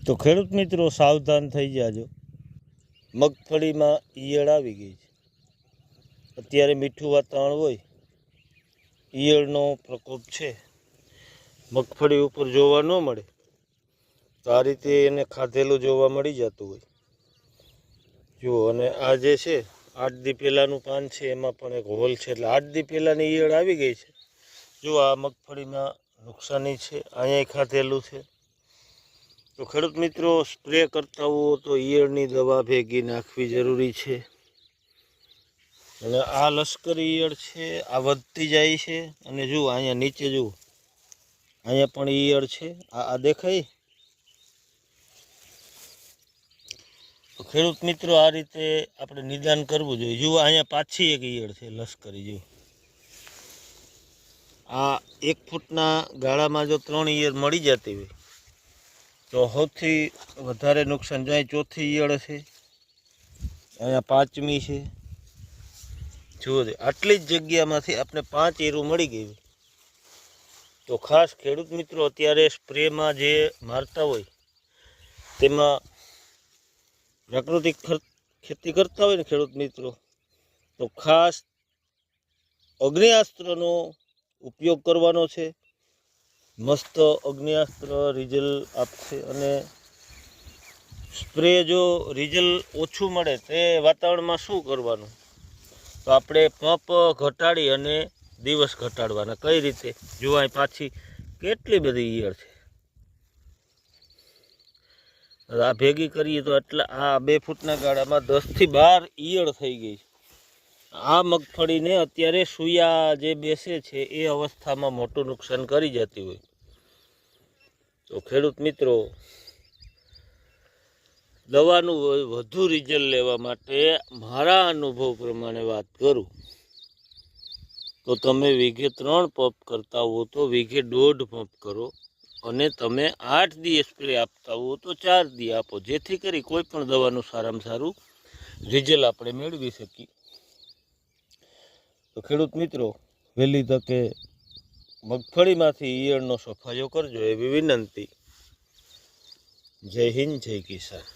તો ખેડૂત મિત્રો સાવધાન થઈ જાજો, મગફળીમાં ઈયળ આવી ગઈ છે। અત્યારે મીઠું વાતાવરણ હોય, ઈયળનો પ્રકોપ છે, મગફળી ઉપર જોવા ન મળે તો આ રીતે એને ખાધેલું જોવા મળી જતું હોય। જુઓ, અને આ જે છે 8 દી પહેલાંનું પાન છે, એમાં પણ એક હોલ છે, એટલે 8 દી પહેલાંની ઈયળ આવી ગઈ છે। જો આ મગફળીમાં નુકસાની છે, અહીંયા ખાધેલું છે। તો ખેડૂત મિત્રો, સ્પ્રે કરતા હો તો ઈયળની દવા ભેગી નાખવી જરૂરી છે। અને આ લશ્કરી ઈયળ છે, આ વધતી જાય છે। અને જુઓ અહીંયા નીચે જુઓ, અહીંયા પણ ઈયળ છે, આ દેખાય। તો ખેડૂત મિત્રો, આ રીતે આપણે નિદાન કરવું જોઈએ। જુઓ અહીંયા પાછી એક ઈયળ છે લશ્કરી। જુઓ, આ 1 ફૂટના ગાળામાં જો 3 ઈયળ મળી જતી હોય તો સૌથી વધારે નુકસાન જાય। ચોથી ઈયળ છે, અહીંયા 5મી છે। જુઓ, આટલી જ જગ્યામાંથી આપણે 5 ઈયળો મળી ગઈ તો ખાસ ખેડૂત મિત્રો અત્યારે સ્પ્રેમાં જે મારતા હોય તેમાં પ્રાકૃતિક ખેતી કરતા હોય ને ખેડૂત મિત્રો, તો ખાસ અગ્નિઅસ્ત્રનો ઉપયોગ કરવાનો છે। મસ્ત અગ્નિઅસ્ત્ર રિઝલ્ટ આપશે। અને સ્પ્રે જો રિઝલ્ટ ઓછું મળે તે વાતાવરણમાં શું કરવાનું, તો આપણે પંપ ઘટાડી અને દિવસ ઘટાડવાના। કઈ રીતે? જો અહીં પાછી કેટલી બધી ઈયળ છે, આ ભેગી કરીએ તો એટલે આ 2 ફૂટના ગાળામાં 10 થી 12 ઈયળ થઈ ગઈ છે। આ મગફળીને અત્યારે સુયા જે બેસે છે એ અવસ્થામાં મોટું નુકસાન કરી જતી હોય। તો ખેડૂત મિત્રો, દવાનું વધુ રિઝલ્ટ લેવા માટે મારા અનુભવ પ્રમાણે વાત કરું તો તમે વીઘે 3 પંપ કરતા હો તો વીઘે 1.5 પંપ કરો। અને તમે 8 દી સ્પ્રે આપતા હો તો 4 દી આપો, જેથી કરી કોઈ પણ દવાનું સારામાં સારું રિઝલ્ટ આપણે મેળવી શકીએ। તો ખેડૂત મિત્રો, વહેલી તકે મગફળીમાંથી ઈયળનો સફાયો કરજો એવી વિનંતી। જય હિન્દ, જય કિસાન।